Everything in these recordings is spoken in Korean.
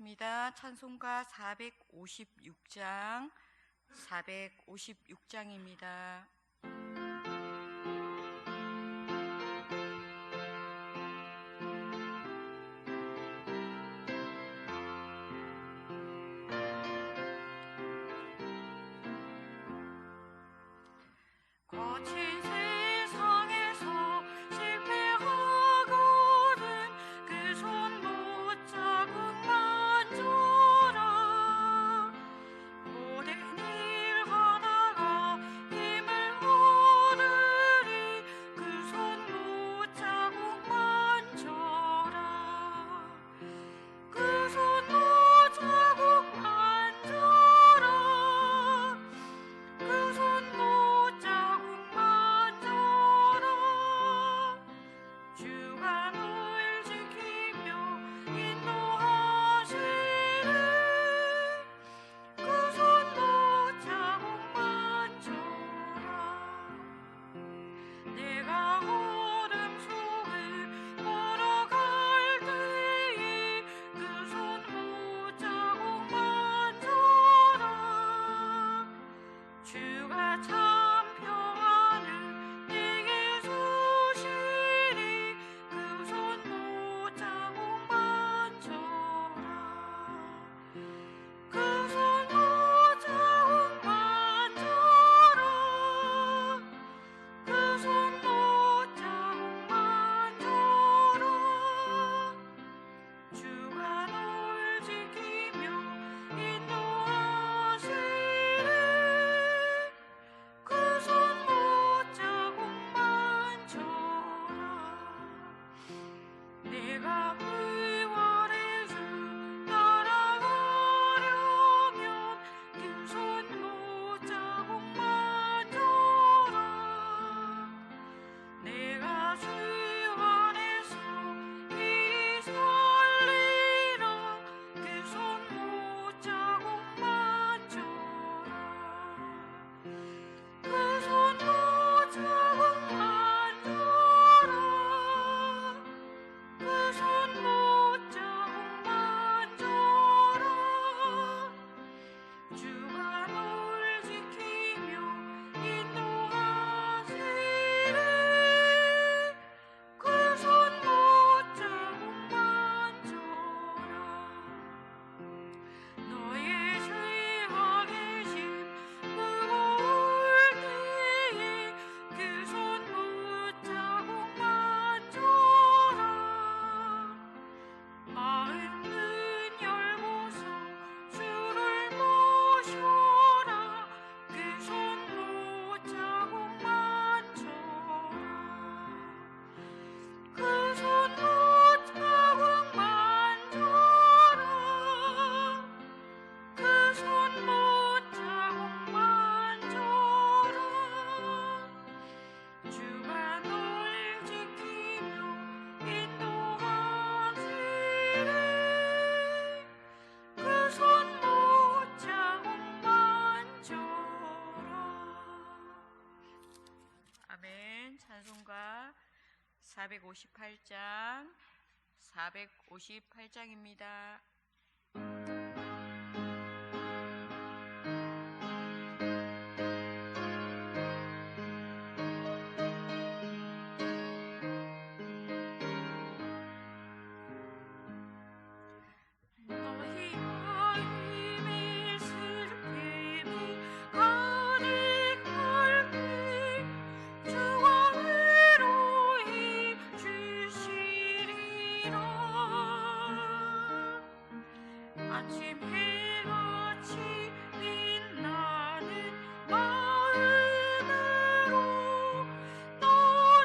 시간입니다. 찬송가 456장, 456장입니다. 거친 세상에서 실패하거든 그 손 못자국 만져라. 모든 일 하나가 힘을 얻으리. 그 손 못자국 만져라. 그 손 못자국 만져라. 그 손 못자국 만져라. 주가 널 지키며 인도하시네. 그 손 못자국 만져라. 내가 어둠 속을 걸어갈 때에 그 손 못자국 만져라. 주가 참 평안을 내게 주시리. 그 손 못자국 만져라. 그 손 못자국 만져라. 그 손 못자국 만져라. 주가 널 지키며 인도하시네. 그 손 못자국 만져라. 내가 부활의 주 따라가려면 그 손 못자국 만져라. 내가 주 안에서 길이 살리라. 그 손 못자국 만져라. 그 손 못자국 만져라. 그 손 못자국 만져라. 주가 널 지키며 인도하시네. 그 손 못자국 만져라. 너의 죄악의 짐 무거울 때에 그 손 못자국 만져라. 마음은 열고서 주를 모셔라. 그 손 못자국 만져라. 그 손 못자국 만져라. 그 손 못자국 만져라. 주가 널 지키며 인도하시네. 그 손 못자국 만져라. 아멘. 찬송가 458장, 458장입니다. 너희 마음에 슬픔이 가득할 때 주가 위로해 주시리라. 아침 해같이 빛나는 마음으로 너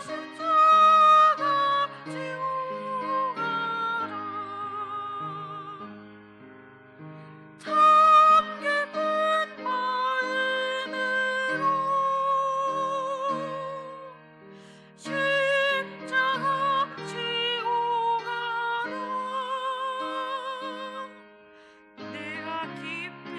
십자가 지고 가라. 참 기쁜 마음으로 십자가 지고 가라. 내가 깊이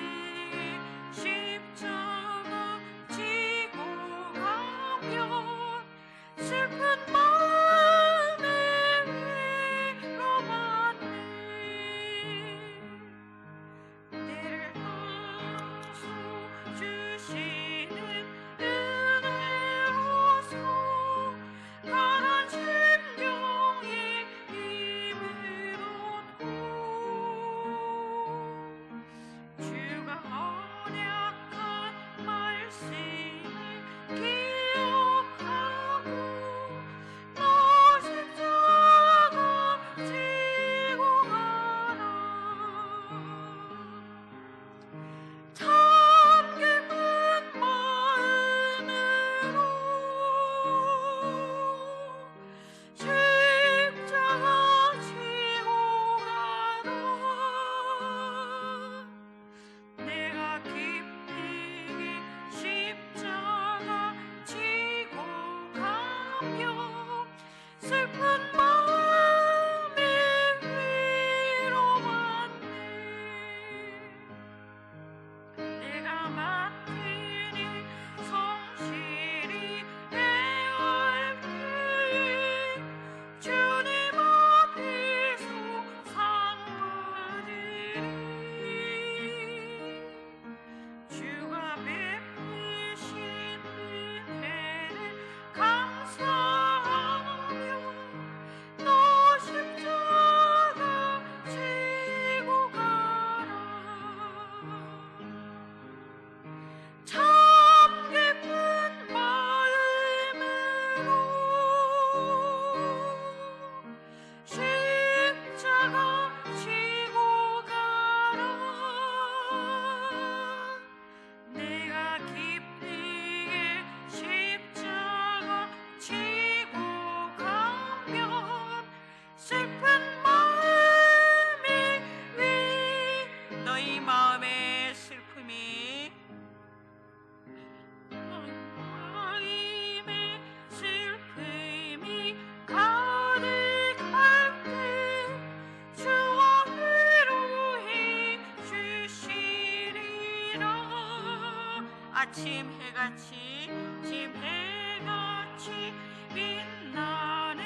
아침 해같이 집 해같이 빛나는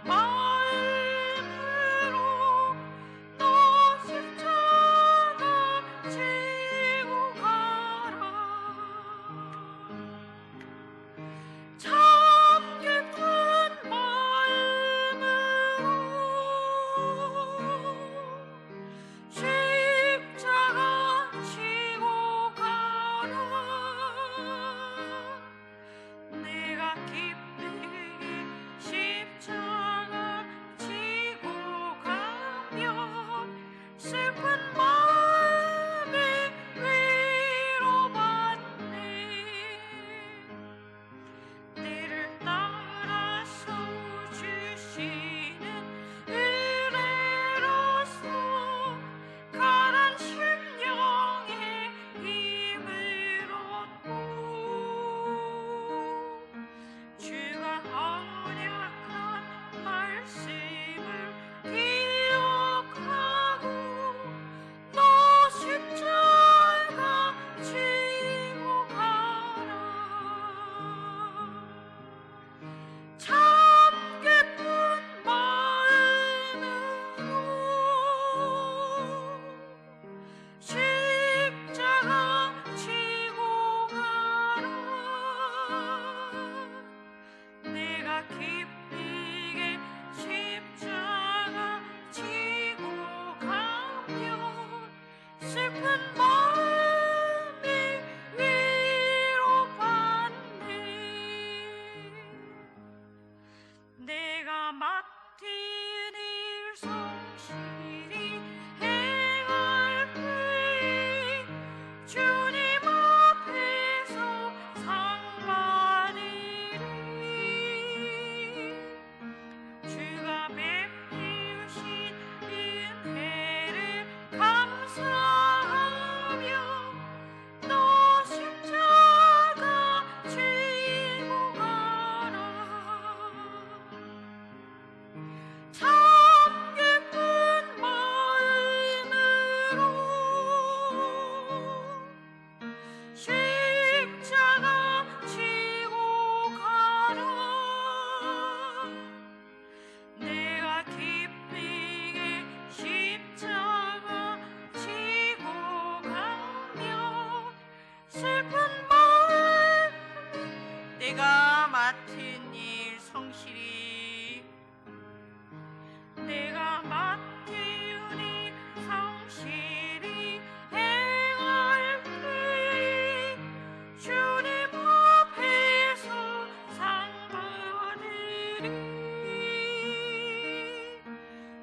마음으로 너 십자가 지고 가라. 참 기쁜 마음으로 십자가 지고 가라. 내가 기쁘게 십자가 지고 가면 슬픈 마음이 위로받네. 때를 따라서 주시는 은혜로서 가난 심령에 힘을 얻고 주가 언약한 말씀을 기억하고 너 십자가 지고 가라. 참 기쁜 마음으로 십자가 지고 가라. 내가 기쁘게 십자가 지고 가면 슬픈 마음이 위로받네. 내가 맡은 일 성실히 행할 때에 주님 앞에서 상 받으리. 주가 베푸신 은혜를 감사하며 너 십자가 지고 가라. 참 기쁜 마음으로 십자가 지고 가라. 내가 기쁘게 십자가 지고 가면 슬픈 마음 내가 맡은 일 성실히 내가 맡은 일 성실히 행할 때에 주님 앞에서 상 받으리.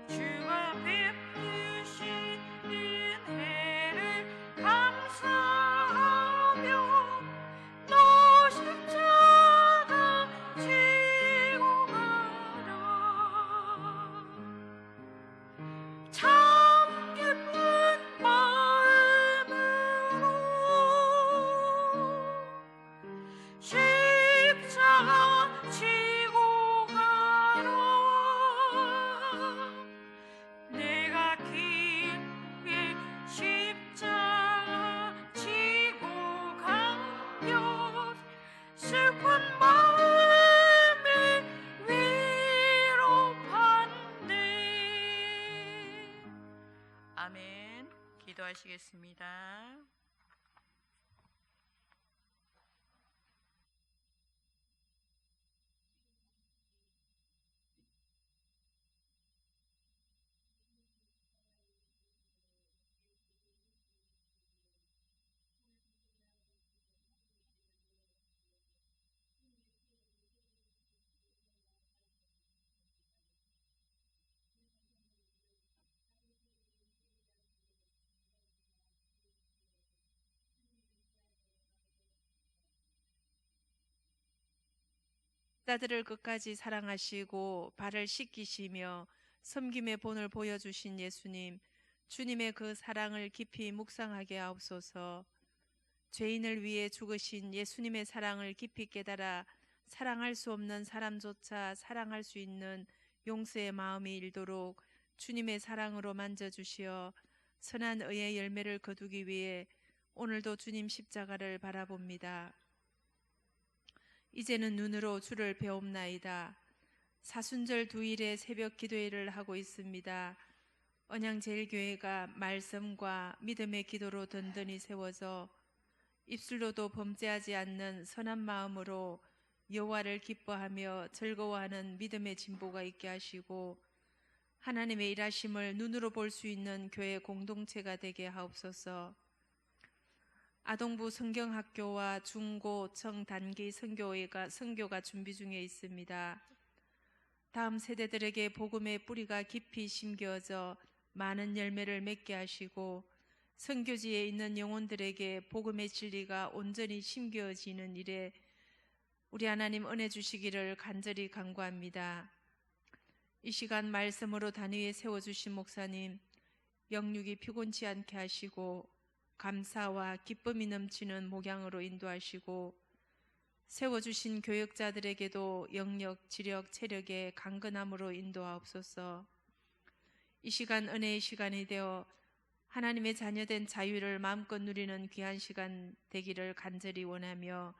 주가 베푸신 은혜를 감사하며 너 십자가 지고 가라. 참 기쁜 마음으로 십자가 지고 가라. 내가 기쁘게 십자가 지고 가면 슬픈 마음이 위로받네. 아멘. 기도하시겠습니다. 자들을 끝까지 사랑하시고 발을 씻기시며 섬김의 본을 보여주신 예수님, 주님의 그 사랑을 깊이 묵상하게 하옵소서. 죄인을 위해 죽으신 예수님의 사랑을 깊이 깨달아 사랑할 수 없는 사람조차 사랑할 수 있는 용서의 마음이 일도록 주님의 사랑으로 만져주시어 선한 의의 열매를 거두기 위해 오늘도 주님 십자가를 바라봅니다. 이제는 눈으로 주를 배옵나이다. 사순절 두일에 새벽 기도회를 하고 있습니다. 언양제일교회가 말씀과 믿음의 기도로 든든히 세워져 입술로도 범죄하지 않는 선한 마음으로 여호와를 기뻐하며 즐거워하는 믿음의 진보가 있게 하시고 하나님의 일하심을 눈으로 볼 수 있는 교회 공동체가 되게 하옵소서. 아동부 성경학교와 중고청 단기 선교가 준비 중에 있습니다. 다음 세대들에게 복음의 뿌리가 깊이 심겨져 많은 열매를 맺게 하시고 선교지에 있는 영혼들에게 복음의 진리가 온전히 심겨지는 일에 우리 하나님 은혜 주시기를 간절히 간구합니다. 이 시간 말씀으로 단위에 세워주신 목사님 영육이 피곤치 않게 하시고 감사와 기쁨이 넘치는 목양으로 인도하시고 세워주신 교역자들에게도 영역, 지력, 체력의 강건함으로 인도하옵소서. 이 시간 은혜의 시간이 되어 하나님의 자녀된 자유를 마음껏 누리는 귀한 시간 되기를 간절히 원하며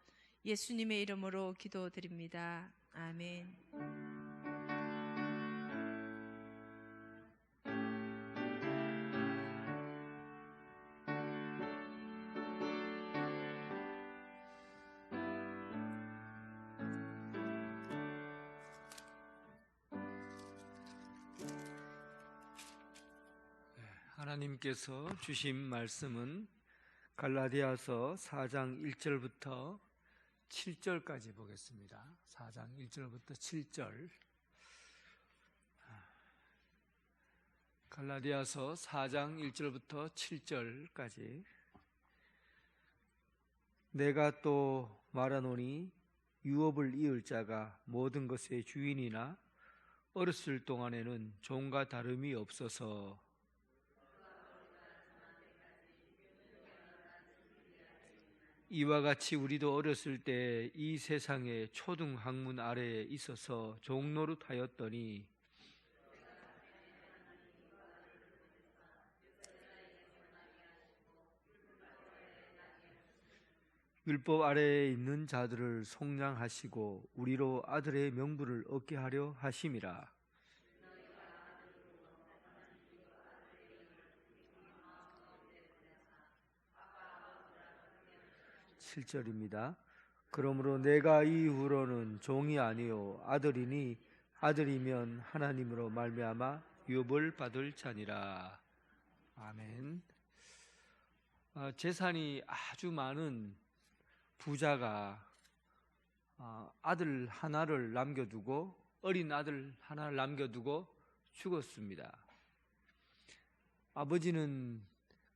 예수님의 이름으로 기도드립니다. 아멘. 하나님께서 주신 말씀은 갈라디아서 4장 1절부터 7절까지 보겠습니다. 4장 1절부터 7절. 갈라디아서 4장 1절부터 7절까지. 내가 또 말하노니 유업을 이을 자가 모든 것의 주인이나 어렸을 동안에는 종과 다름이 없어서 이와 같이 우리도 어렸을 때 이 세상의 초등 학문 아래에 있어서 종노릇하였더니 율법 아래에 있는 자들을 속량하시고 우리로 아들의 명분을 얻게 하려 하심이라. 7절입니다. 그러므로 내가 이후로는 종이 아니요 아들이니 아들이면 하나님으로 말미암아 유업을 받을 자니라. 아멘. 재산이 아주 많은 부자가 아들 하나를 남겨두고 어린 아들 하나를 남겨두고 죽었습니다. 아버지는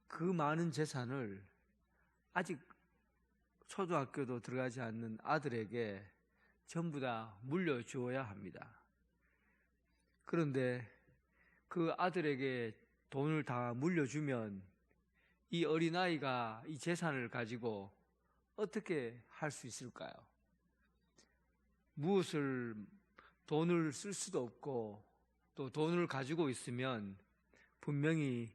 그 많은 재산을 아직 초등학교도 들어가지 않는 아들에게 전부 다 물려주어야 합니다. 그런데 그 아들에게 돈을 다 물려주면 이 어린아이가 이 재산을 가지고 어떻게 할 수 있을까요? 무엇을 돈을 쓸 수도 없고 또 돈을 가지고 있으면 분명히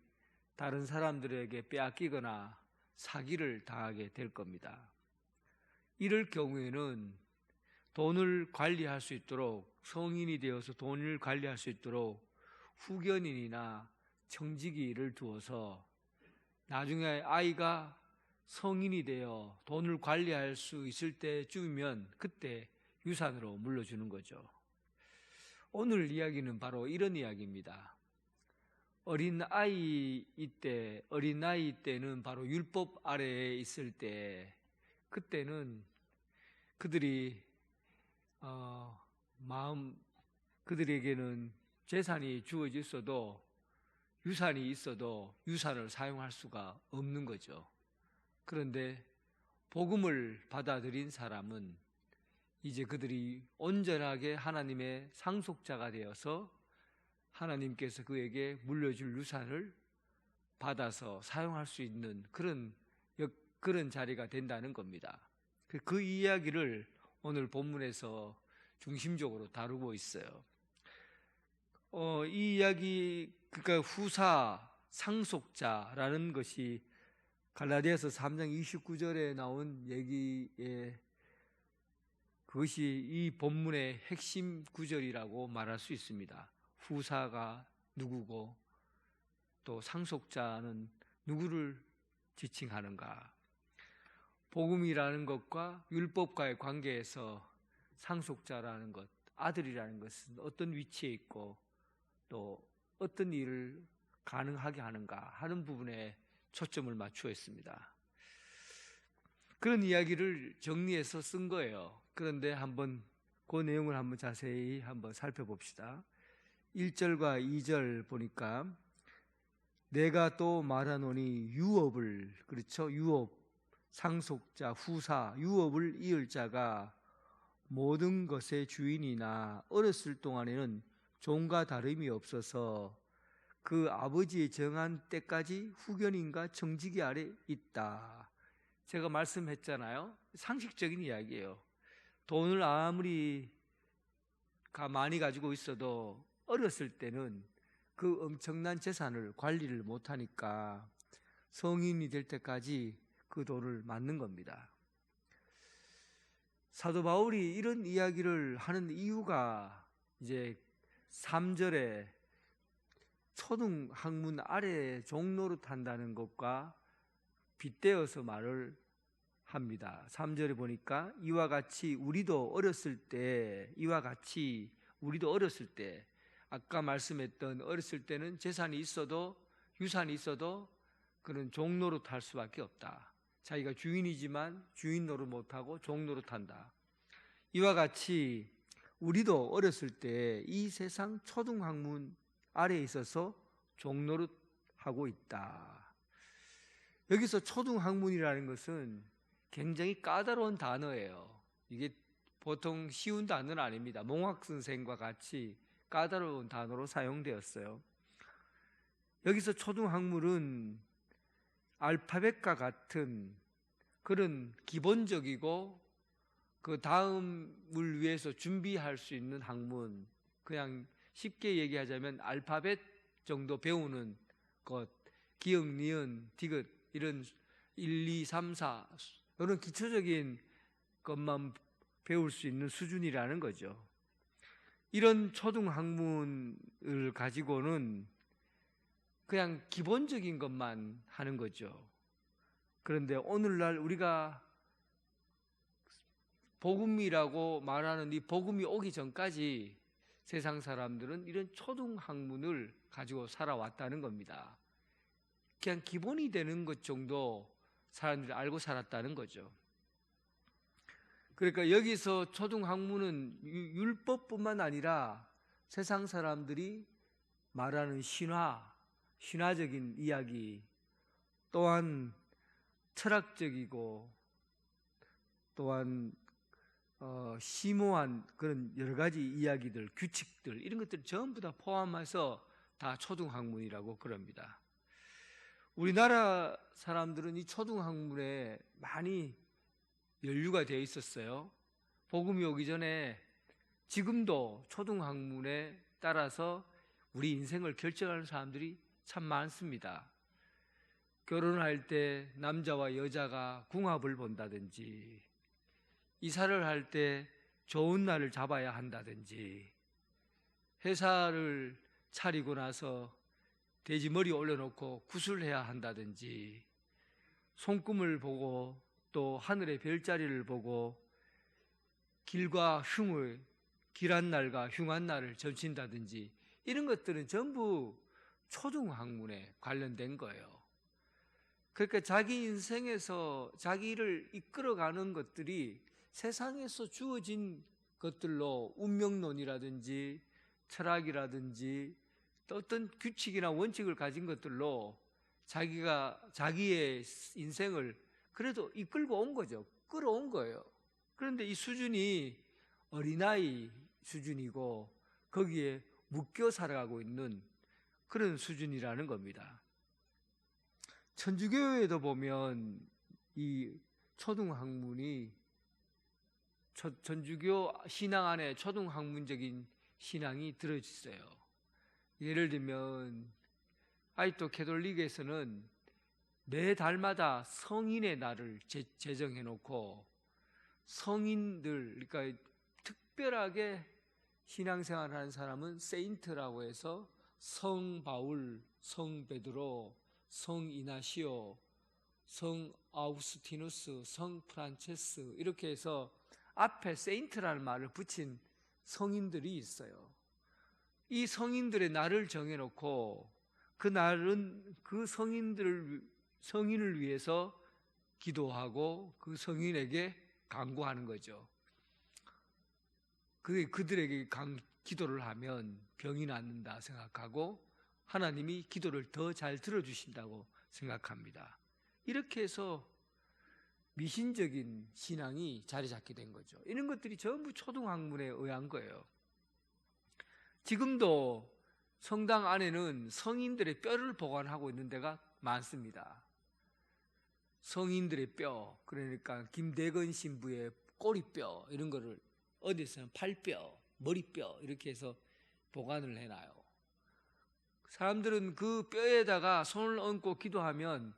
다른 사람들에게 빼앗기거나 사기를 당하게 될 겁니다. 이럴 경우에는 돈을 관리할 수 있도록 성인이 되어서 돈을 관리할 수 있도록 후견인이나 청지기를 두어서 나중에 아이가 성인이 되어 돈을 관리할 수 있을 때쯤이면 그때 유산으로 물려주는 거죠. 오늘 이야기는 바로 이런 이야기입니다. 어린아이 때는 바로 율법 아래에 있을 때 그때는 그들에게는 재산이 주어져 있어도 유산이 있어도 유산을 사용할 수가 없는 거죠. 그런데 복음을 받아들인 사람은 이제 그들이 온전하게 하나님의 상속자가 되어서 하나님께서 그에게 물려줄 유산을 받아서 사용할 수 있는 그런 자리가 된다는 겁니다. 그 이야기를 오늘 본문에서 중심적으로 다루고 있어요. 이 이야기, 그러니까 후사, 상속자라는 것이 갈라디아서 3장 29절에 나온 얘기에 그것이 이 본문의 핵심 구절이라고 말할 수 있습니다. 후사가 누구고 또 상속자는 누구를 지칭하는가? 복음이라는 것과 율법과의 관계에서 상속자라는 것, 아들이라는 것은 어떤 위치에 있고 또 어떤 일을 가능하게 하는가 하는 부분에 초점을 맞추어 있습니다. 그런 이야기를 정리해서 쓴 거예요. 그런데 한번 그 내용을 한번 자세히 한번 살펴봅시다. 1절과 2절 보니까 내가 또 말하노니 유업을, 그렇죠? 유업, 상속자, 후사, 유업을 이을 자가 모든 것의 주인이나 어렸을 동안에는 종과 다름이 없어서 그 아버지의 정한 때까지 후견인과 청지기 아래 있다. 제가 말씀했잖아요. 상식적인 이야기예요. 돈을 아무리 많이 가지고 있어도 어렸을 때는 그 엄청난 재산을 관리를 못하니까 성인이 될 때까지 그 돈을 맡는 겁니다. 사도 바울이 이런 이야기를 하는 이유가 이제 3절에 초등 학문 아래 종로릇 한다는 것과 빗대어서 말을 합니다. 3절에 보니까 이와 같이 우리도 어렸을 때 아까 말씀했던 어렸을 때는 재산이 있어도 유산이 있어도 그는 종노릇 할 수밖에 없다. 자기가 주인이지만 주인 노릇 못하고 종 노릇한다. 이와 같이 우리도 어렸을 때 이 세상 초등학문 아래에 있어서 종 노릇하고 있다. 여기서 초등학문이라는 것은 굉장히 까다로운 단어예요. 이게 보통 쉬운 단어는 아닙니다. 몽학 선생과 같이 까다로운 단어로 사용되었어요. 여기서 초등학문은 알파벳과 같은 그런 기본적이고 그 다음을 위해서 준비할 수 있는 학문, 그냥 쉽게 얘기하자면 알파벳 정도 배우는 것, 기역, 니은, 디귿 이런 1, 2, 3, 4 이런 기초적인 것만 배울 수 있는 수준이라는 거죠. 이런 초등학문을 가지고는 그냥 기본적인 것만 하는 거죠. 그런데 오늘날 우리가 복음이라고 말하는 이 복음이 오기 전까지 세상 사람들은 이런 초등학문을 가지고 살아왔다는 겁니다. 그냥 기본이 되는 것 정도 사람들이 알고 살았다는 거죠. 그러니까 여기서 초등학문은 율법뿐만 아니라 세상 사람들이 말하는 신화적인 이야기, 또한 철학적이고 또한 심오한 그런 여러 가지 이야기들, 규칙들 이런 것들 전부 다 포함해서 다 초등학문이라고 그럽니다. 우리나라 사람들은 이 초등학문에 많이 연류가 되어 있었어요. 복음이 오기 전에 지금도 초등학문에 따라서 우리 인생을 결정하는 사람들이 참 많습니다. 결혼할 때 남자와 여자가 궁합을 본다든지, 이사를 할 때 좋은 날을 잡아야 한다든지, 회사를 차리고 나서 돼지 머리 올려놓고 구슬해야 한다든지, 손금을 보고 또 하늘의 별자리를 보고 길과 흉을, 길한 날과 흉한 날을 점친다든지, 이런 것들은 전부 초등학문에 관련된 거예요. 그러니까 자기 인생에서 자기를 이끌어가는 것들이 세상에서 주어진 것들로 운명론이라든지 철학이라든지 또 어떤 규칙이나 원칙을 가진 것들로 자기의 인생을 그래도 이끌고 온 거죠. 끌어온 거예요. 그런데 이 수준이 어린아이 수준이고 거기에 묶여 살아가고 있는 그런 수준이라는 겁니다. 천주교에도 보면 이 초등학문이 천주교 신앙 안에 초등학문적인 신앙이 들어있어요. 예를 들면 아직도 캐톨릭에서는 매 달마다 성인의 날을 제정해 놓고 성인들, 그러니까 특별하게 신앙생활 하는 사람은 세인트라고 해서 성 바울, 성 베드로, 성 이나시오, 성 아우스티누스, 성 프란체스 이렇게 해서 앞에 세인트라는 말을 붙인 성인들이 있어요. 이 성인들의 날을 정해놓고 그 날은 그 성인을 위해서 기도하고 그 성인에게 간구하는 거죠. 그들에게 기도를 하면 병이 낫는다 생각하고 하나님이 기도를 더 잘 들어주신다고 생각합니다. 이렇게 해서 미신적인 신앙이 자리 잡게 된 거죠. 이런 것들이 전부 초등학문에 의한 거예요. 지금도 성당 안에는 성인들의 뼈를 보관하고 있는 데가 많습니다. 성인들의 뼈, 그러니까 김대건 신부의 꼬리뼈 이런 거를 어디서는 팔뼈, 머리뼈 이렇게 해서 보관을 해놔요. 사람들은 그 뼈에다가 손을 얹고 기도하면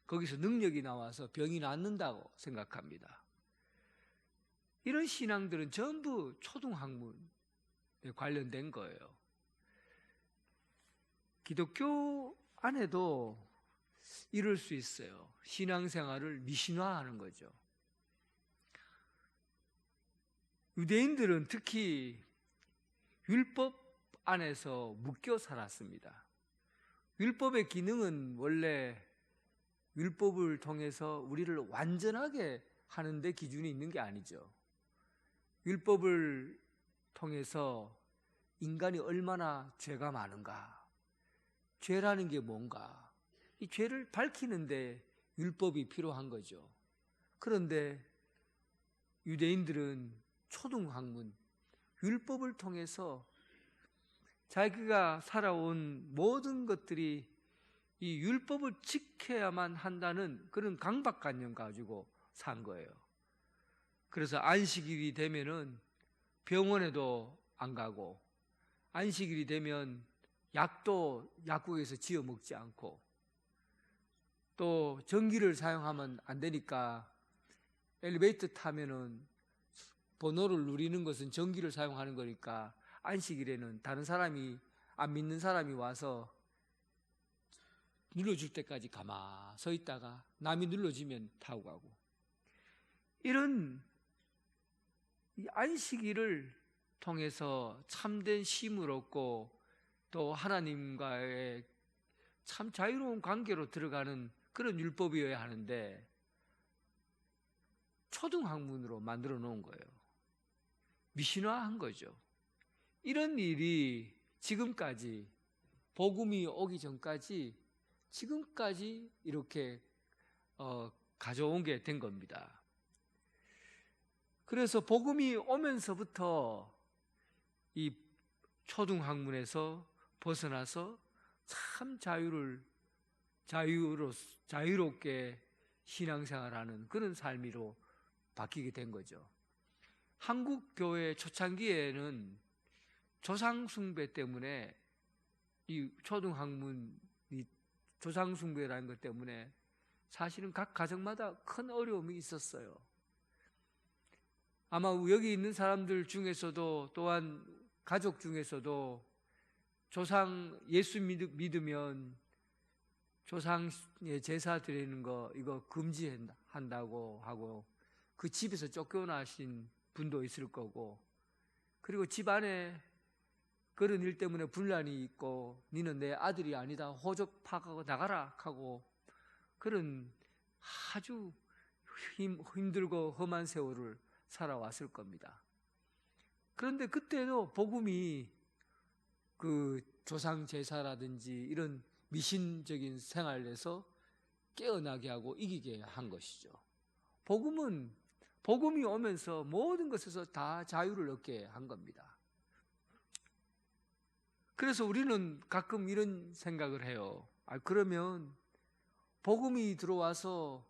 거기서 능력이 나와서 병이 낫는다고 생각합니다. 이런 신앙들은 전부 초등학문에 관련된 거예요. 기독교 안에도 이럴 수 있어요. 신앙생활을 미신화하는 거죠. 유대인들은 특히 율법 안에서 묶여 살았습니다. 율법의 기능은 원래 율법을 통해서 우리를 완전하게 하는데 기준이 있는 게 아니죠. 율법을 통해서 인간이 얼마나 죄가 많은가, 죄라는 게 뭔가, 이 죄를 밝히는데 율법이 필요한 거죠. 그런데 유대인들은 초등학문, 율법을 통해서 자기가 살아온 모든 것들이 이 율법을 지켜야만 한다는 그런 강박관념 가지고 산 거예요. 그래서 안식일이 되면은 병원에도 안 가고, 안식일이 되면 약도 약국에서 지어 먹지 않고, 또 전기를 사용하면 안 되니까 엘리베이터 타면은 번호를 누리는 것은 전기를 사용하는 거니까 안식일에는 다른 사람이, 안 믿는 사람이 와서 눌러줄 때까지 가만 서 있다가 남이 눌러주면 타고 가고, 이런 이 안식일을 통해서 참된 쉼을 얻고 또 하나님과의 참 자유로운 관계로 들어가는 그런 율법이어야 하는데 초등학문으로 만들어 놓은 거예요. 미신화한 거죠. 이런 일이 지금까지, 복음이 오기 전까지 지금까지 이렇게 가져온 게 된 겁니다. 그래서 복음이 오면서부터 이 초등학문에서 벗어나서 참 자유롭게 신앙생활하는 그런 삶으로 바뀌게 된 거죠. 한국 교회 초창기에는 조상숭배 때문에 이 초등학문이 조상숭배라는 것 때문에 사실은 각 가정마다 큰 어려움이 있었어요. 아마 여기 있는 사람들 중에서도 또한 가족 중에서도 조상 예수 믿으면 조상의 제사 드리는 거 이거 금지한다고 하고 그 집에서 쫓겨나신 분도 있을 거고, 그리고 집 안에 그런 일 때문에 분란이 있고 니는 내 아들이 아니다 호적 파악하고 나가라 하고 그런 아주 힘들고 험한 세월을 살아왔을 겁니다. 그런데 그때도 복음이 그 조상 제사라든지 이런 미신적인 생활에서 깨어나게 하고 이기게 한 것이죠. 복음이 오면서 모든 것에서 다 자유를 얻게 한 겁니다. 그래서 우리는 가끔 이런 생각을 해요. 그러면 복음이 들어와서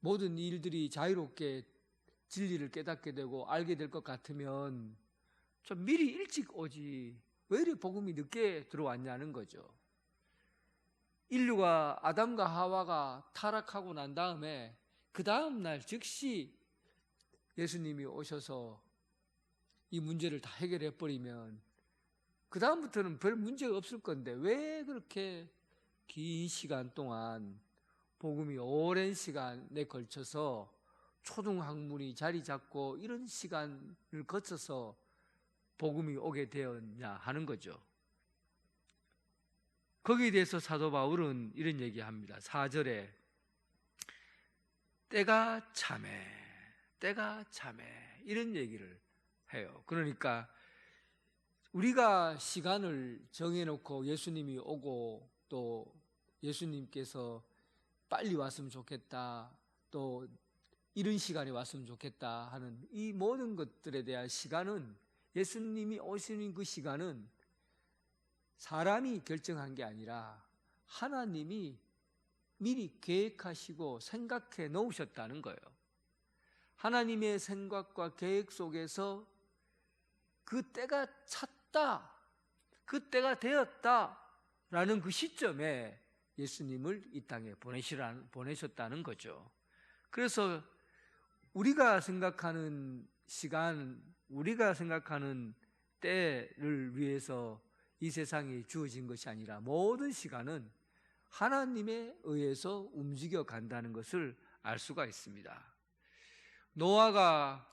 모든 일들이 자유롭게 진리를 깨닫게 되고 알게 될 것 같으면 좀 미리 일찍 오지 왜 이렇게 복음이 늦게 들어왔냐는 거죠. 인류가 아담과 하와가 타락하고 난 다음에 그 다음 날 즉시 예수님이 오셔서 이 문제를 다 해결해 버리면 그 다음부터는 별 문제가 없을 건데 왜 그렇게 긴 시간 동안 복음이 오랜 시간에 걸쳐서 초등학문이 자리 잡고 이런 시간을 거쳐서 복음이 오게 되었냐 하는 거죠. 거기에 대해서 사도 바울은 이런 얘기합니다. 4절에 때가 참해 이런 얘기를 해요. 그러니까 우리가 시간을 정해놓고 예수님이 오고 또 예수님께서 빨리 왔으면 좋겠다, 또 이런 시간에 왔으면 좋겠다 하는 이 모든 것들에 대한 시간은, 예수님이 오시는 그 시간은 사람이 결정한 게 아니라 하나님이 미리 계획하시고 생각해 놓으셨다는 거예요. 하나님의 생각과 계획 속에서 그 때가 찼다, 그 때가 되었다라는 그 시점에 예수님을 이 땅에 보내셨다는 거죠. 그래서 우리가 생각하는 시간, 우리가 생각하는 때를 위해서 이 세상에 주어진 것이 아니라 모든 시간은 하나님에 의해서 움직여 간다는 것을 알 수가 있습니다. 노아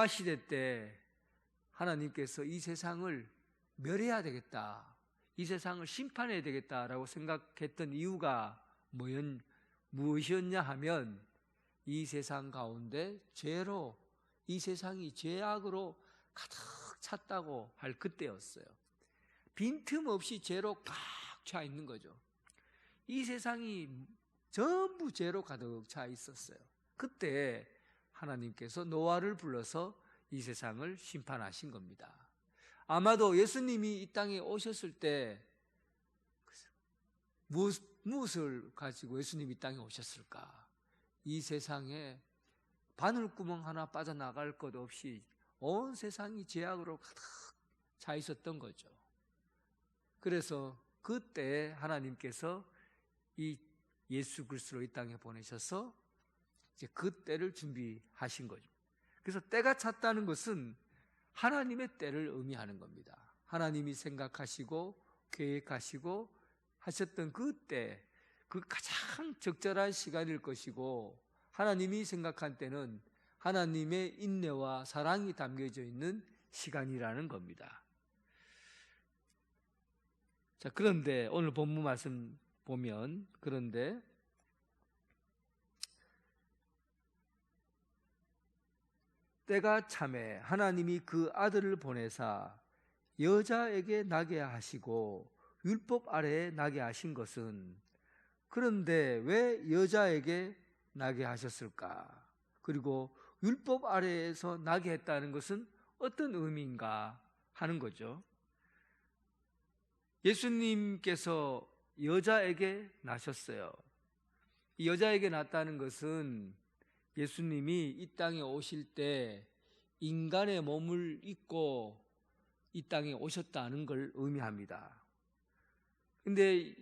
시대 때 하나님께서 이 세상을 멸해야 되겠다, 이 세상을 심판해야 되겠다라고 생각했던 이유가 무엇이었냐 하면 이 세상 가운데 죄로, 이 세상이 죄악으로 가득 찼다고 할 그때였어요. 빈틈없이 죄로 꽉 차 있는 거죠. 이 세상이 전부 죄로 가득 차 있었어요. 그때 하나님께서 노아를 불러서 이 세상을 심판하신 겁니다. 아마도 예수님이 이 땅에 오셨을 때 무엇을 가지고 예수님이 이 땅에 오셨을까? 이 세상에 바늘구멍 하나 빠져나갈 것 없이 온 세상이 죄악으로 가득 차 있었던 거죠. 그래서 그때 하나님께서 이 예수 그리스도를 이 땅에 보내셔서 이제 그 때를 준비하신 거죠. 그래서 때가 찼다는 것은 하나님의 때를 의미하는 겁니다. 하나님이 생각하시고 계획하시고 하셨던 그 때, 그 가장 적절한 시간일 것이고, 하나님이 생각한 때는 하나님의 인내와 사랑이 담겨져 있는 시간이라는 겁니다. 자, 그런데 오늘 본문 말씀 보면, 그런데 때가 참에 하나님이 그 아들을 보내사 여자에게 나게 하시고 율법 아래에 나게 하신 것은, 그런데 왜 여자에게 나게 하셨을까? 그리고 율법 아래에서 나게 했다는 것은 어떤 의미인가 하는 거죠. 예수님께서 여자에게 나셨어요. 이 여자에게 났다는 것은 예수님이 이 땅에 오실 때 인간의 몸을 입고 이 땅에 오셨다는 걸 의미합니다. 근데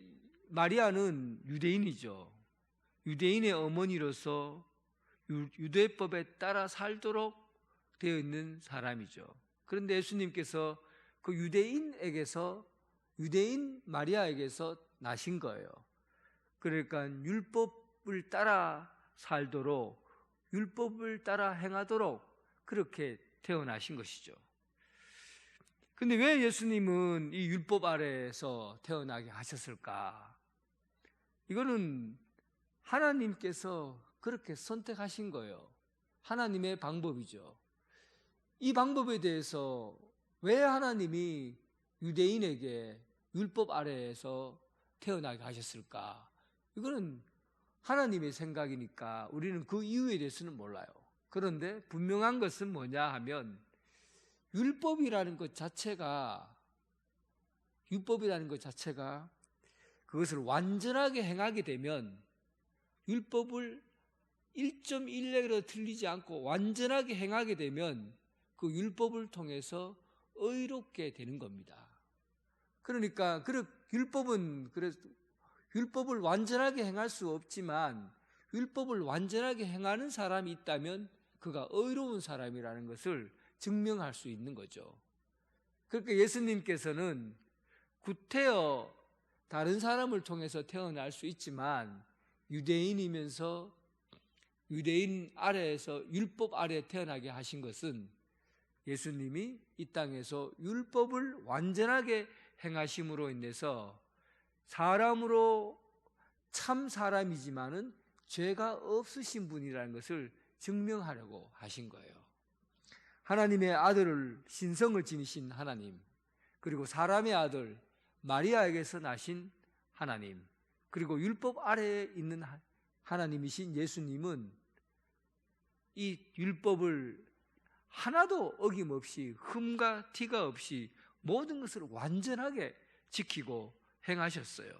마리아는 유대인이죠. 유대인의 어머니로서 유대법에 따라 살도록 되어 있는 사람이죠. 그런데 예수님께서 그 유대인 마리아에게서 나신 거예요. 그러니까 율법을 따라 살도록, 율법을 따라 행하도록 그렇게 태어나신 것이죠. 근데 왜 예수님은 이 율법 아래에서 태어나게 하셨을까? 이거는 하나님께서 그렇게 선택하신 거예요. 하나님의 방법이죠. 이 방법에 대해서 왜 하나님이 유대인에게 율법 아래에서 태어나게 하셨을까? 이거는 하나님의 생각이니까 우리는 그 이유에 대해서는 몰라요. 그런데 분명한 것은 뭐냐 하면 율법이라는 것 자체가 그것을 완전하게 행하게 되면, 율법을 1.1레로 틀리지 않고 완전하게 행하게 되면 그 율법을 통해서 의롭게 되는 겁니다. 그러니까 율법은 그래서 율법을 완전하게 행할 수 없지만 율법을 완전하게 행하는 사람이 있다면 그가 의로운 사람이라는 것을 증명할 수 있는 거죠. 그러니까 예수님께서는 구태여 다른 사람을 통해서 태어날 수 있지만 유대인이면서 유대인 아래에서 율법 아래에 태어나게 하신 것은 예수님이 이 땅에서 율법을 완전하게 행하심으로 인해서 사람으로 참 사람이지만은 죄가 없으신 분이라는 것을 증명하려고 하신 거예요. 하나님의 아들을 신성을 지니신 하나님, 그리고 사람의 아들 마리아에게서 나신 하나님, 그리고 율법 아래에 있는 하나님이신 예수님은 이 율법을 하나도 어김없이 흠과 티가 없이 모든 것을 완전하게 지키고 행하셨어요.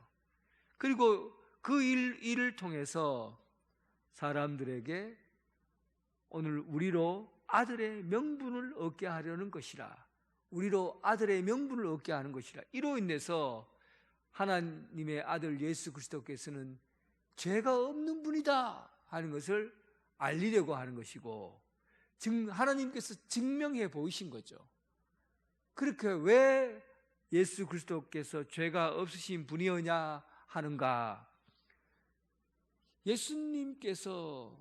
그리고 그 일을 통해서 사람들에게 오늘 우리로 아들의 명분을 얻게 하려는 것이라, 우리로 아들의 명분을 얻게 하는 것이라, 이로 인해서 하나님의 아들 예수 그리스도께서는 죄가 없는 분이다 하는 것을 알리려고 하는 것이고, 하나님께서 증명해 보이신 거죠. 그렇게 왜 예수 그리스도께서 죄가 없으신 분이었냐 하는가? 예수님께서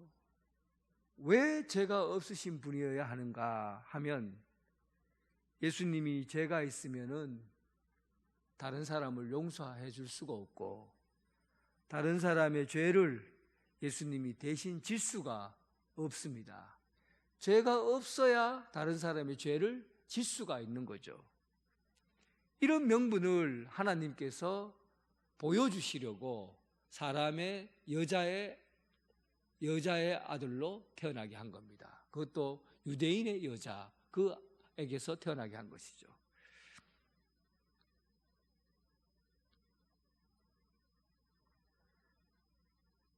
왜 죄가 없으신 분이어야 하는가 하면, 예수님이 죄가 있으면은 다른 사람을 용서해 줄 수가 없고, 다른 사람의 죄를 예수님이 대신 질 수가 없습니다. 죄가 없어야 다른 사람의 죄를 질 수가 있는 거죠. 이런 명분을 하나님께서 보여주시려고 사람의 여자의 아들로 태어나게 한 겁니다. 그것도 유대인의 여자, 그에게서 태어나게 한 것이죠.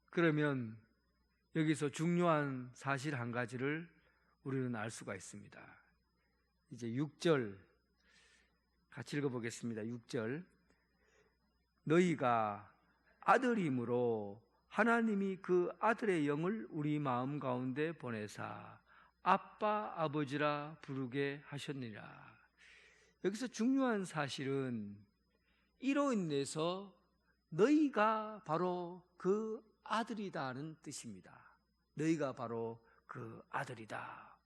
그러면 여기서 중요한 사실 한 가지를 우리는 알 수가 있습니다. 이제 6절 같이 읽어보겠습니다. 6절, 너희가 아들임으로 하나님이 그 아들의 영을 우리 마음 가운데 보내사 아빠 아버지라 부르게 하셨느니라. 여기서 중요한 사실은 이로 인해서 너희가 바로 그 아들이다는 뜻입니다. 너희가 바로 그 아들이다.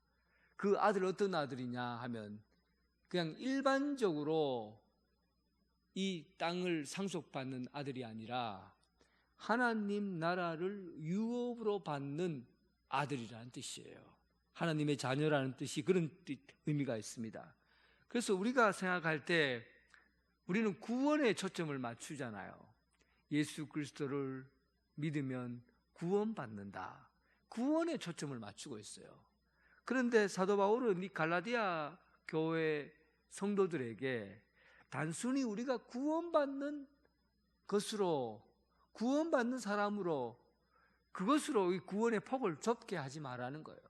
그 아들 어떤 아들이냐 하면 그냥 일반적으로 이 땅을 상속받는 아들이 아니라 하나님 나라를 유업으로 받는 아들이라는 뜻이에요. 하나님의 자녀라는 뜻이 그런 의미가 있습니다. 그래서 우리가 생각할 때 우리는 구원에 초점을 맞추잖아요. 예수 그리스도를 믿으면 구원받는다. 구원에 초점을 맞추고 있어요. 그런데 사도 바울은 이 갈라디아 교회 성도들에게 단순히 우리가 구원받는 것으로, 구원받는 사람으로, 그것으로 이 구원의 폭을 좁게 하지 말라는 거예요.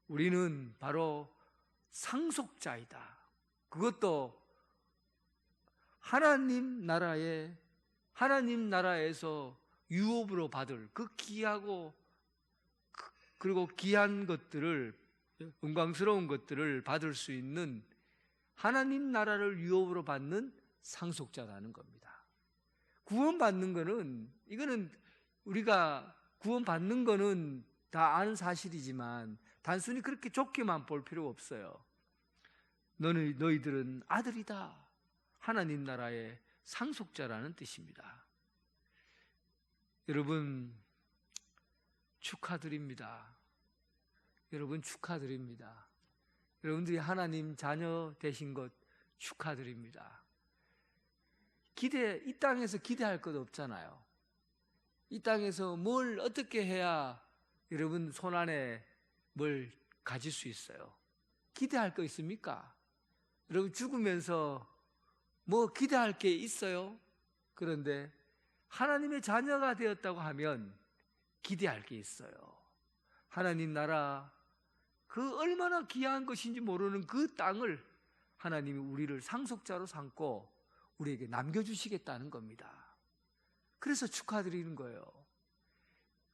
우리는 바로 상속자이다. 그것도 하나님 나라에서 유업으로 받을 그 귀하고 그리고 귀한 것들을, 영광스러운 것들을 받을 수 있는 하나님 나라를 유업으로 받는 상속자라는 겁니다. 구원받는 거는, 이거는 우리가 구원받는 거는 다 아는 사실이지만 단순히 그렇게 좋게만 볼 필요가 없어요. 너희들은 아들이다. 하나님 나라의 상속자라는 뜻입니다. 여러분 축하드립니다. 여러분 축하드립니다. 여러분들이 하나님 자녀 되신 것 축하드립니다. 이 땅에서 기대할 것 없잖아요. 이 땅에서 뭘 어떻게 해야 여러분 손안에 뭘 가질 수 있어요? 기대할 거 있습니까? 여러분 죽으면서 뭐 기대할 게 있어요? 그런데 하나님의 자녀가 되었다고 하면 기대할 게 있어요. 하나님 나라, 그 얼마나 귀한 것인지 모르는 그 땅을 하나님이 우리를 상속자로 삼고 우리에게 남겨주시겠다는 겁니다. 그래서 축하드리는 거예요.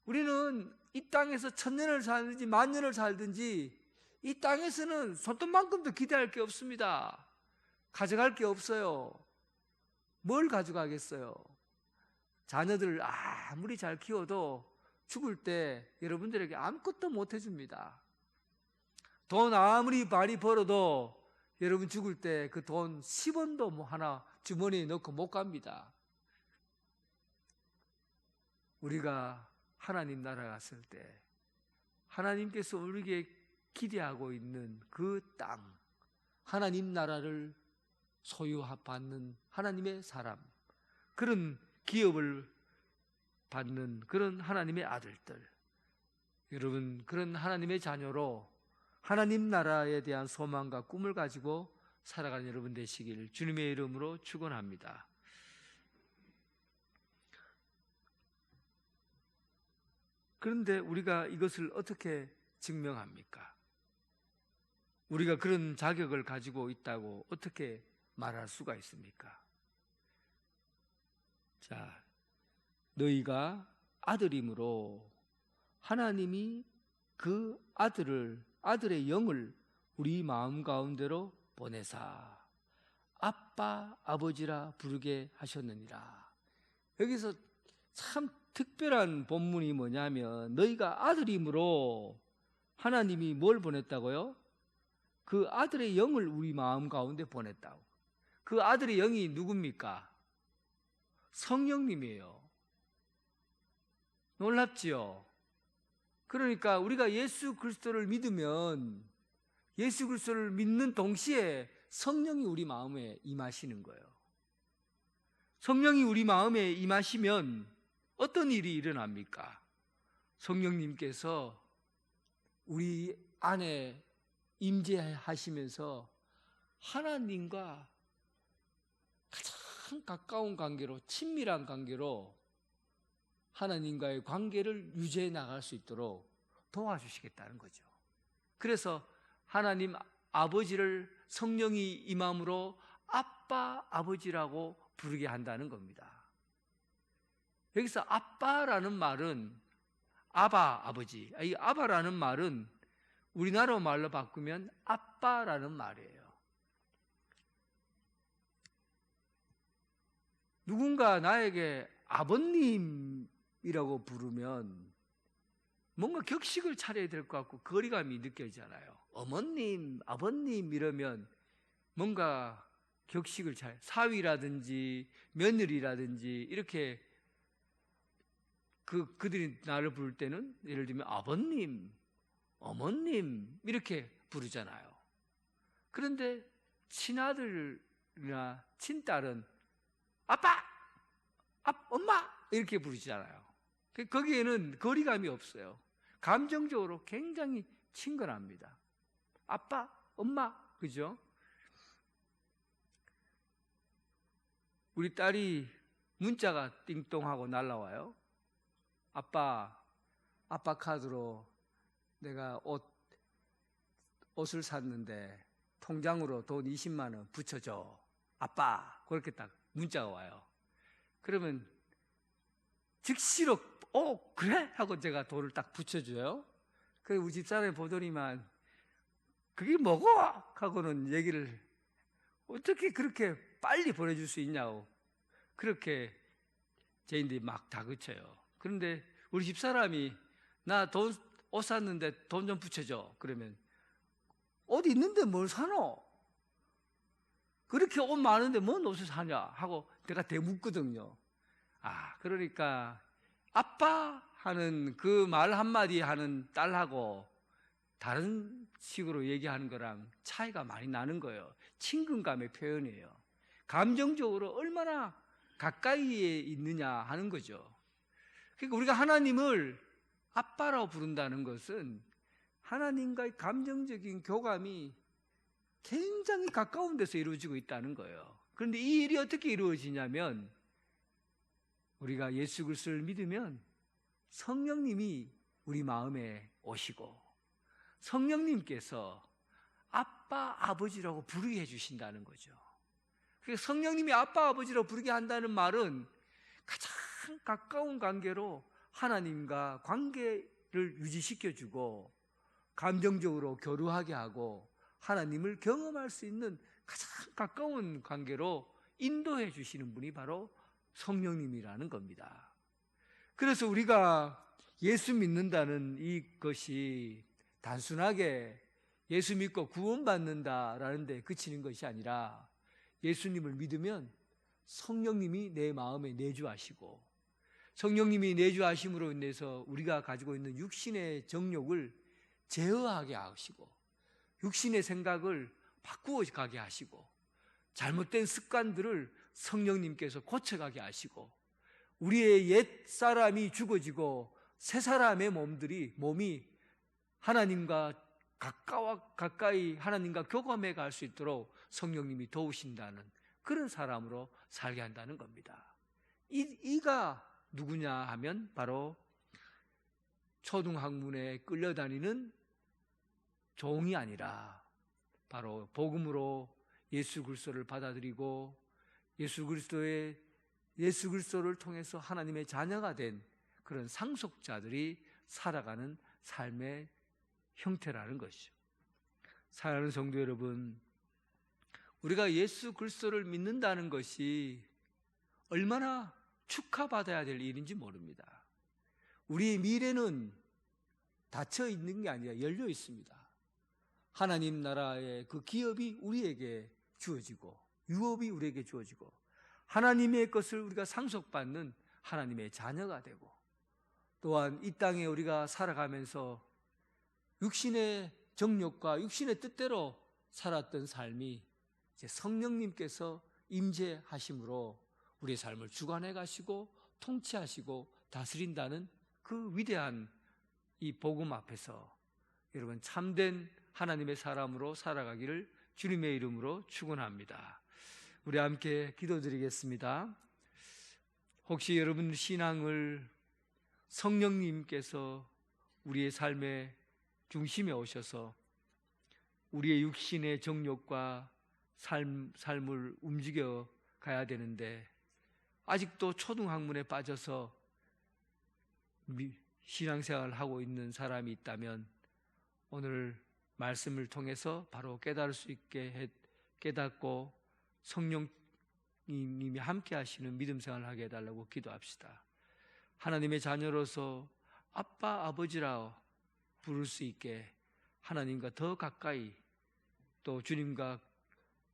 우리는 이 땅에서 1000년을 살든지 10,000년을 살든지 이 땅에서는 손톱만큼도 기대할 게 없습니다. 가져갈 게 없어요. 뭘 가져가겠어요? 자녀들 아무리 잘 키워도 죽을 때 여러분들에게 아무것도 못 해줍니다. 돈 아무리 많이 벌어도 여러분 죽을 때 그 돈 10원도 뭐 하나 주머니에 넣고 못 갑니다. 우리가 하나님 나라 갔을 때 하나님께서 우리에게 기대하고 있는 그 땅, 하나님 나라를 소유받는 하나님의 사람, 그런 기업을 받는 그런 하나님의 아들들, 여러분 그런 하나님의 자녀로 하나님 나라에 대한 소망과 꿈을 가지고 살아가는 여러분 되시길 주님의 이름으로 축원합니다. 그런데 우리가 이것을 어떻게 증명합니까? 우리가 그런 자격을 가지고 있다고 어떻게 말할 수가 있습니까? 자, 너희가 아들이므로 하나님이 그 아들의 영을 우리 마음 가운데로 보내사 아빠 아버지라 부르게 하셨느니라. 여기서 참 특별한 본문이 뭐냐면 너희가 아들이므로 하나님이 뭘 보냈다고요? 그 아들의 영을 우리 마음 가운데 보냈다고. 그 아들의 영이 누굽니까? 성령님이에요. 놀랍지요? 그러니까 우리가 예수 그리스도를 믿으면 예수 그리스도를 믿는 동시에 성령이 우리 마음에 임하시는 거예요. 성령이 우리 마음에 임하시면 어떤 일이 일어납니까? 성령님께서 우리 안에 임재하시면서 하나님과 가장 가까운 관계로, 친밀한 관계로 하나님과의 관계를 유지해 나갈 수 있도록 도와주시겠다는 거죠. 그래서 하나님 아버지를 성령이 임함으로 아빠 아버지라고 부르게 한다는 겁니다. 여기서 아빠라는 말은 아바 아버지, 이 아바라는 말은 우리나라 말로 바꾸면 아빠라는 말이에요. 누군가 나에게 아버님이라고 부르면 뭔가 격식을 차려야 될 것 같고 거리감이 느껴지잖아요. 어머님, 아버님 이러면 뭔가 격식을 사위라든지 며느리라든지 이렇게 그들이 나를 부를 때는 예를 들면 아버님, 어머님 이렇게 부르잖아요. 그런데 친아들이나 친딸은 아빠, 엄마 이렇게 부르잖아요. 거기에는 거리감이 없어요. 감정적으로 굉장히 친근합니다. 아빠, 엄마, 그죠? 우리 딸이 문자가 띵동하고 날라와요. 아빠 카드로 내가 옷을 샀는데 통장으로 돈 20만 원 붙여줘. 아빠. 그렇게 딱 문자가 와요. 그러면 즉시로 그래? 하고 제가 돈을 딱 붙여줘요. 그래서 우리 집사람이 보더니만 그게 뭐고? 하고는 얘기를 어떻게 그렇게 빨리 보내줄 수 있냐고 그렇게 제인들이 막 다그쳐요. 그런데 우리 집사람이 나 옷 샀는데 돈 좀 붙여줘. 그러면 옷 있는데 뭘 사노? 그렇게 옷 많은데 뭔 옷을 사냐? 하고 내가 대묻거든요. 그러니까 아빠 하는 그 말 한마디 하는 딸하고 다른 식으로 얘기하는 거랑 차이가 많이 나는 거예요. 친근감의 표현이에요. 감정적으로 얼마나 가까이에 있느냐 하는 거죠. 그러니까 우리가 하나님을 아빠라고 부른다는 것은 하나님과의 감정적인 교감이 굉장히 가까운 데서 이루어지고 있다는 거예요. 그런데 이 일이 어떻게 이루어지냐면 우리가 예수 그리스도를 믿으면 성령님이 우리 마음에 오시고 성령님께서 아빠, 아버지라고 부르게 해주신다는 거죠. 성령님이 아빠 아버지로 부르게 한다는 말은 가장 가까운 관계로 하나님과 관계를 유지시켜주고 감정적으로 교류하게 하고 하나님을 경험할 수 있는 가장 가까운 관계로 인도해 주시는 분이 바로 성령님이라는 겁니다. 그래서 우리가 예수 믿는다는 이것이 단순하게 예수 믿고 구원받는다라는 데 그치는 것이 아니라 예수님을 믿으면 성령님이 내 마음에 내주하시고 성령님이 내주하심으로 인해서 우리가 가지고 있는 육신의 정욕을 제어하게 하시고 육신의 생각을 바꾸어 가게 하시고 잘못된 습관들을 성령님께서 고쳐가게 하시고 우리의 옛 사람이 죽어지고 새 사람의 몸이 하나님과 가까이 하나님과 교감해 갈 수 있도록 성령님이 도우신다는 그런 사람으로 살게 한다는 겁니다. 이가 누구냐 하면 바로 초등학문에 끌려다니는 종이 아니라 바로 복음으로 예수 그리스도를 받아들이고 예수 그리스도를 통해서 하나님의 자녀가 된 그런 상속자들이 살아가는 삶의 형태라는 것이죠. 사랑하는 성도 여러분, 우리가 예수 그리스도를 믿는다는 것이 얼마나 축하받아야 될 일인지 모릅니다. 우리의 미래는 닫혀 있는 게 아니라 열려 있습니다. 하나님 나라의 그 기업이 우리에게 주어지고 유업이 우리에게 주어지고 하나님의 것을 우리가 상속받는 하나님의 자녀가 되고 또한 이 땅에 우리가 살아가면서 육신의 정욕과 육신의 뜻대로 살았던 삶이 이제 성령님께서 임재하심으로 우리의 삶을 주관해 가시고 통치하시고 다스린다는 그 위대한 이 복음 앞에서 여러분 참된 하나님의 사람으로 살아가기를 주님의 이름으로 축원합니다. 우리 함께 기도드리겠습니다. 혹시 여러분 신앙을 성령님께서 우리의 삶의 중심에 오셔서 우리의 육신의 정욕과 삶을 움직여 가야 되는데 아직도 초등학문에 빠져서 신앙생활을 하고 있는 사람이 있다면 오늘 말씀을 통해서 바로 깨달을 수 있게 깨닫고 성령님이 함께 하시는 믿음 생활을 하게 해달라고 기도합시다. 하나님의 자녀로서 아빠 아버지라 부를 수 있게 하나님과 더 가까이 또 주님과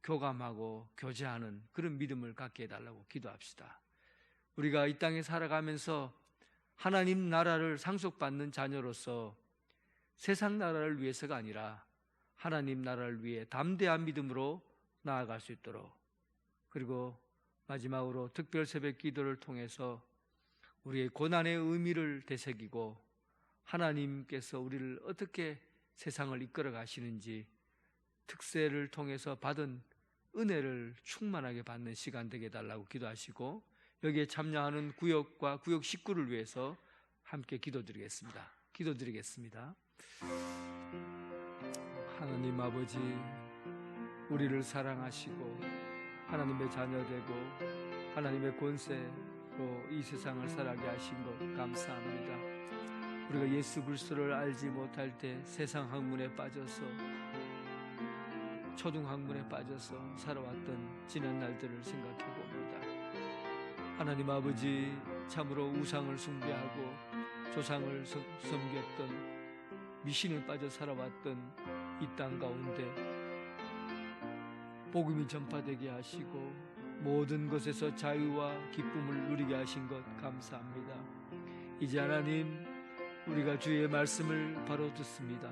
교감하고 교제하는 그런 믿음을 갖게 해달라고 기도합시다. 우리가 이 땅에 살아가면서 하나님 나라를 상속받는 자녀로서 세상 나라를 위해서가 아니라 하나님 나라를 위해 담대한 믿음으로 나아갈 수 있도록, 그리고 마지막으로 특별 새벽 기도를 통해서 우리의 고난의 의미를 되새기고 하나님께서 우리를 어떻게 세상을 이끌어 가시는지 특세를 통해서 받은 은혜를 충만하게 받는 시간 되게 해달라고 기도하시고, 여기에 참여하는 구역과 구역 식구를 위해서 함께 기도드리겠습니다. 하나님 아버지, 우리를 사랑하시고 하나님의 자녀되고 하나님의 권세로 이 세상을 살아가게 하신 것 감사합니다. 우리가 예수 그리스도를 알지 못할 때 세상 학문에 빠져서 초등학문에 빠져서 살아왔던 지난 날들을 생각해 봅니다. 하나님 아버지, 참으로 우상을 숭배하고 조상을 섬겼던 미신에 빠져 살아왔던 이 땅 가운데 복음이 전파되게 하시고 모든 것에서 자유와 기쁨을 누리게 하신 것 감사합니다. 이제 하나님, 우리가 주의 말씀을 바로 듣습니다.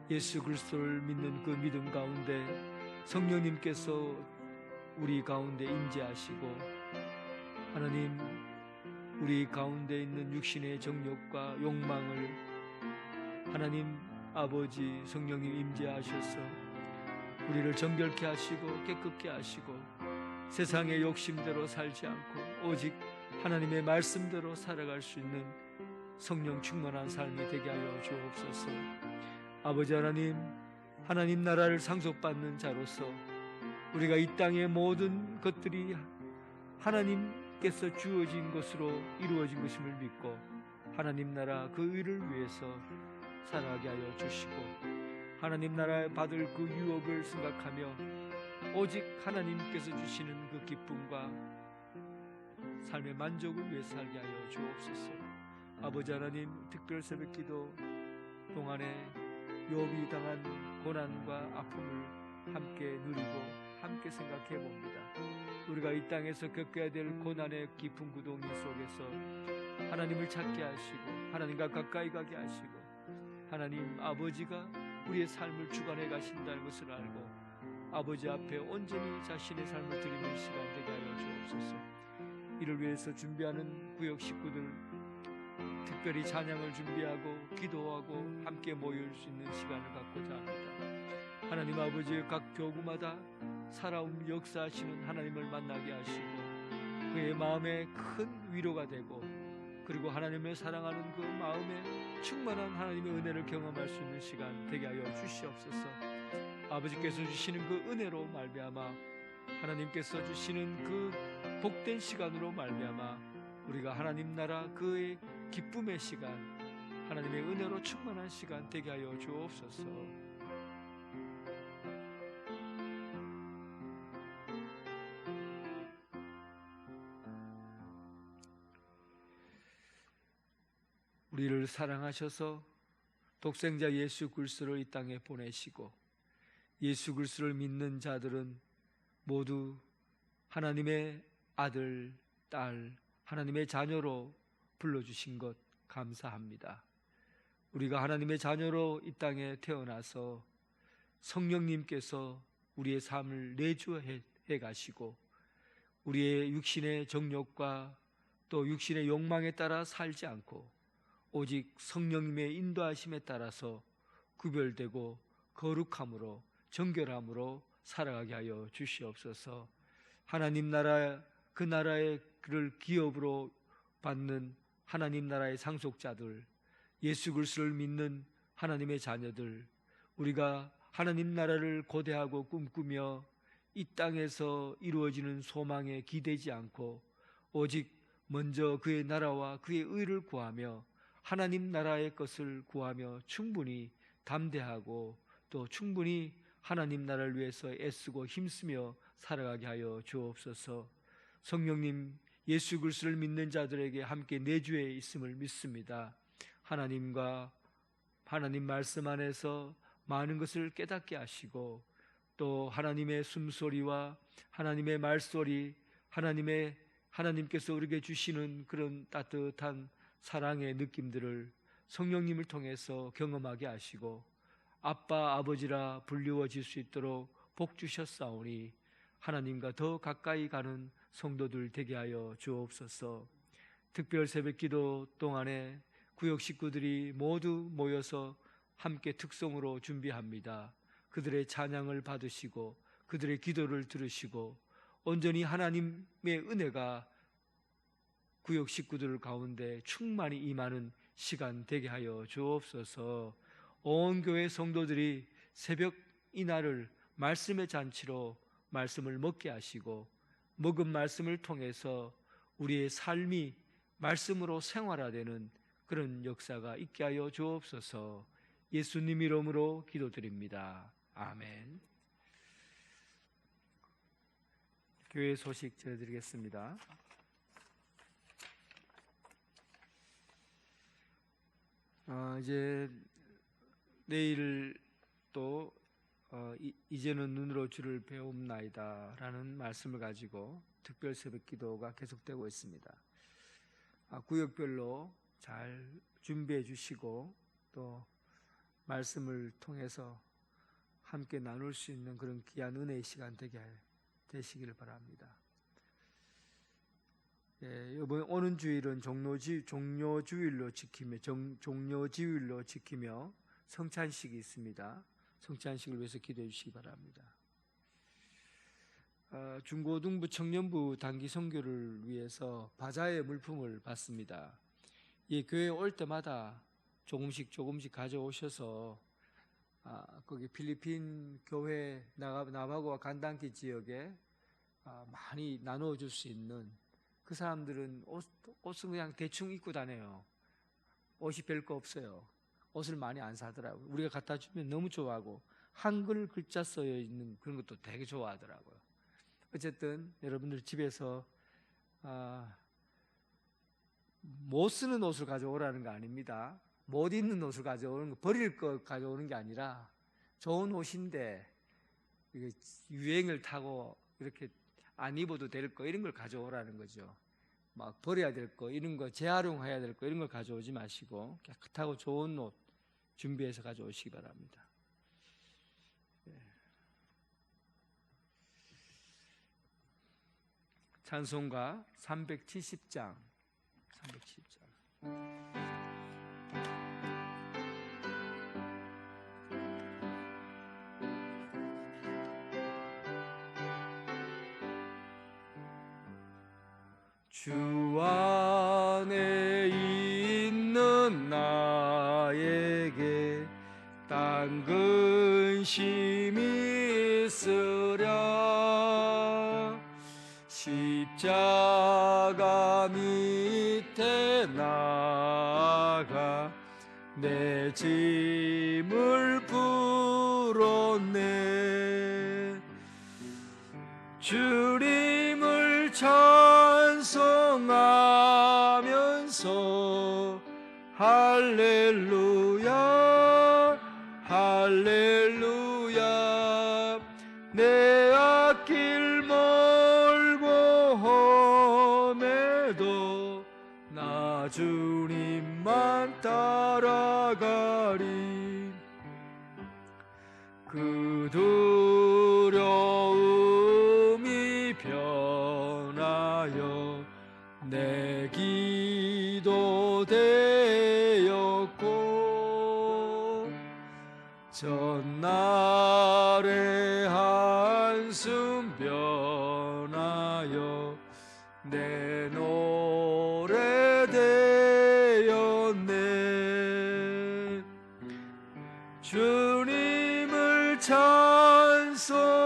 예수 그리스도를 믿는 그 믿음 가운데 성령님께서 우리 가운데 임재하시고 하나님, 우리 가운데 있는 육신의 정욕과 욕망을 하나님 아버지 성령님 임재하셔서 우리를 정결케 하시고 깨끗게 하시고 세상의 욕심대로 살지 않고 오직 하나님의 말씀대로 살아갈 수 있는 성령 충만한 삶이 되게 하여 주옵소서. 아버지 하나님, 하나님 나라를 상속받는 자로서 우리가 이 땅의 모든 것들이 하나님께서 주어진 것으로 이루어진 것임을 믿고 하나님 나라 그 의를 위해서 살아가게 하여 주시고, 하나님 나라에 받을 그 유업을 생각하며 오직 하나님께서 주시는 그 기쁨과 삶의 만족을 위해 살게 하여 주옵소서. 아버지 하나님, 특별 새벽기도 동안에 욥이 당한 고난과 아픔을 함께 누리고 함께 생각해 봅니다. 우리가 이 땅에서 겪어야 될 고난의 깊은 구덩이 속에서 하나님을 찾게 하시고 하나님과 가까이 가게 하시고 하나님 아버지가 우리의 삶을 주관해 가신다는 것을 알고 아버지 앞에 온전히 자신의 삶을 드리는 시간 되게 하여 주옵소서. 이를 위해서 준비하는 구역 식구들, 특별히 찬양을 준비하고 기도하고 함께 모일 수 있는 시간을 갖고자 합니다. 하나님 아버지, 각 교구마다 살아온 역사하시는 하나님을 만나게 하시고 그의 마음에 큰 위로가 되고, 그리고 하나님을 사랑하는 그 마음에 충만한 하나님의 은혜를 경험할 수 있는 시간 되게 하여 주시옵소서. 아버지께서 주시는 그 은혜로 말미암아, 하나님께서 주시는 그 복된 시간으로 말미암아 우리가 하나님 나라 그의 기쁨의 시간, 하나님의 은혜로 충만한 시간 되게 하여 주옵소서. 우리를 사랑하셔서 독생자 예수 그리스도를 이 땅에 보내시고 예수 그리스도를 믿는 자들은 모두 하나님의 아들, 딸, 하나님의 자녀로 불러주신 것 감사합니다. 우리가 하나님의 자녀로 이 땅에 태어나서 성령님께서 우리의 삶을 내주해 가시고 우리의 육신의 정욕과 또 육신의 욕망에 따라 살지 않고 오직 성령님의 인도하심에 따라서 구별되고 거룩함으로 정결함으로 살아가게 하여 주시옵소서. 하나님 나라, 그 나라의 그를 기업으로 받는 하나님 나라의 상속자들, 예수 그리스도를 믿는 하나님의 자녀들, 우리가 하나님 나라를 고대하고 꿈꾸며 이 땅에서 이루어지는 소망에 기대지 않고 오직 먼저 그의 나라와 그의 의를 구하며 하나님 나라의 것을 구하며 충분히 담대하고 또 충분히 하나님 나라를 위해서 애쓰고 힘쓰며 살아가게 하여 주옵소서. 성령님, 예수 그리스도를 믿는 자들에게 함께 내주에 있음을 믿습니다. 하나님과 하나님 말씀 안에서 많은 것을 깨닫게 하시고 또 하나님의 숨소리와 하나님의 말소리, 하나님께서 우리에게 주시는 그런 따뜻한 사랑의 느낌들을 성령님을 통해서 경험하게 하시고 아빠, 아버지라 불리워질 수 있도록 복 주셨사오니 하나님과 더 가까이 가는 성도들 되게 하여 주옵소서. 특별 새벽기도 동안에 구역 식구들이 모두 모여서 함께 특송으로 준비합니다. 그들의 찬양을 받으시고 그들의 기도를 들으시고 온전히 하나님의 은혜가 구역 식구들 가운데 충만히 임하는 시간 되게 하여 주옵소서. 온 교회 성도들이 새벽 이날을 말씀의 잔치로 말씀을 먹게 하시고 먹은 말씀을 통해서 우리의 삶이 말씀으로 생활화되는 그런 역사가 있게 하여 주옵소서. 예수님 이름으로 기도드립니다. 아멘. 교회 소식 전해드리겠습니다. 이제 내일 또 이제는 눈으로 주를 배움나이다 라는 말씀을 가지고 특별 새벽 기도가 계속되고 있습니다. 구역별로 잘 준비해 주시고 또 말씀을 통해서 함께 나눌 수 있는 그런 귀한 은혜의 시간 되시기를 바랍니다. 이번 오는 주일은 종료주일로 지키며 성찬식이 있습니다. 성찬식을 위해서 기도해 주시기 바랍니다. 중고등부 청년부 단기 선교를 위해서 바자회 물품을 받습니다. 교회에 올 때마다 조금씩 가져오셔서 거기 필리핀 교회 나바고와 간단키 지역에 많이 나누어 줄 수 있는, 그 사람들은 옷은 그냥 대충 입고 다녀요. 옷이 별거 없어요. 옷을 많이 안 사더라고요. 우리가 갖다 주면 너무 좋아하고, 한글 글자 써여 있는 그런 것도 되게 좋아하더라고요. 어쨌든 여러분들 집에서 못 쓰는 옷을 가져오라는 거 아닙니다. 못 입는 옷을 가져오는 거, 버릴 거 가져오는 게 아니라 좋은 옷인데 이게 유행을 타고 이렇게 안 입어도 될 거, 이런 걸 가져오라는 거죠. 막 버려야 될 거, 이런 거, 재활용해야 될 거, 이런 걸 가져오지 마시고 깨끗하고 좋은 옷 준비해서 가져오시기 바랍니다. 찬송가 370장. 주 안에 있는 나에게 딴 근심이 있으랴. 십자가 밑에 나가 내 짐을 풀었네. 주님을 찬송하면서 할렐루야 할렐루야. 내 앞길 멀고 험해도 나 주님만 따라가리. 그 두려움이 변하여 내 기도 되었고, 전날의 한숨 변하여 내 노래 되었네. 주님을 찬송하면서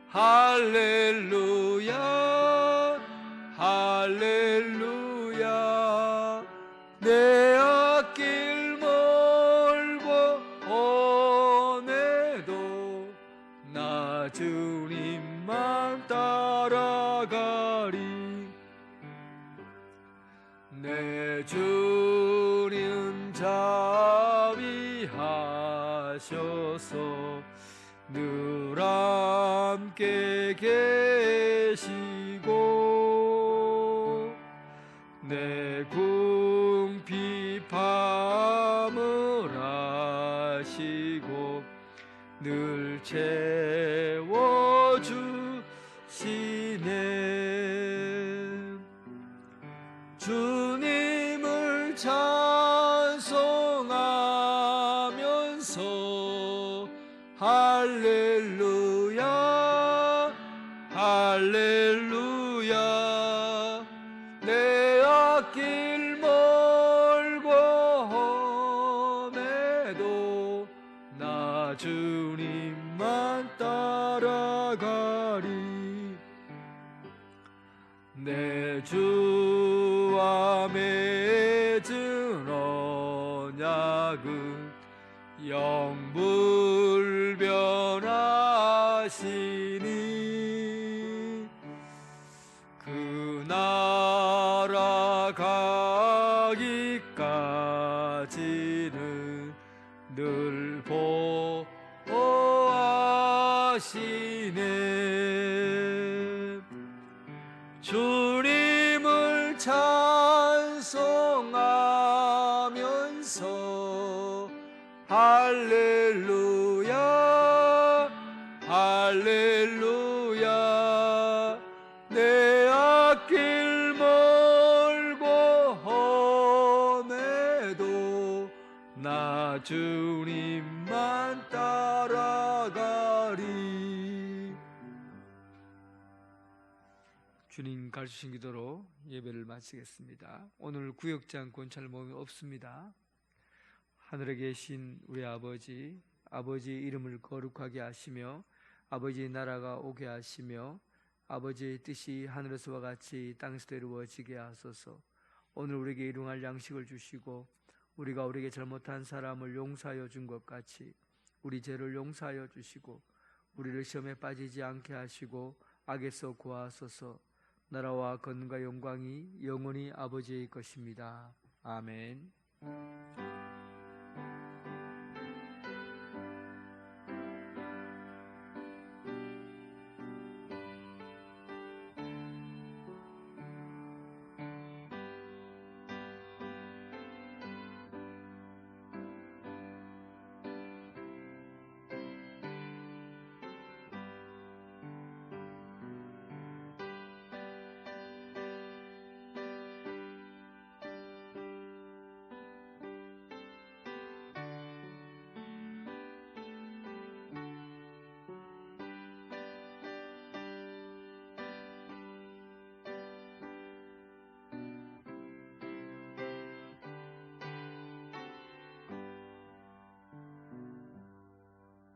할렐루야 할렐루야. 내 앞길 멀고 험해도 나 주님만 따라가리. 내 주님 자비하셔서 늘 함께 계시고, 내 궁핍함을 아시고 늘 채워주시네. 주님을 찬송하면서 할렐루야 할렐루야. 내 앞길 멀고 험해도 나 주님만 따라가리. 내 주와 맺은 언약은 영불변하시니, 그 나라 가기까지는 늘 보호하시네. 주님을 찬송하면서 할렐루야 할렐루야. 내 앞길 멀고 험해도 나 주님만 따라가리. 주님 가르치신 기도로 예배를 마치겠습니다. 오늘 구역장 권찰 모임이 없습니다. 하늘에 계신 우리 아버지, 아버지의 이름을 거룩하게 하시며 아버지의 나라가 오게 하시며 아버지의 뜻이 하늘에서와 같이 땅에서도 이루어지게 하소서. 오늘 우리에게 일용할 양식을 주시고 우리가 우리에게 잘못한 사람을 용서하여 준 것 같이 우리 죄를 용서하여 주시고 우리를 시험에 빠지지 않게 하시고 악에서 구하소서. 나라와 권능과 영광이 영원히 아버지의 것입니다. 아멘.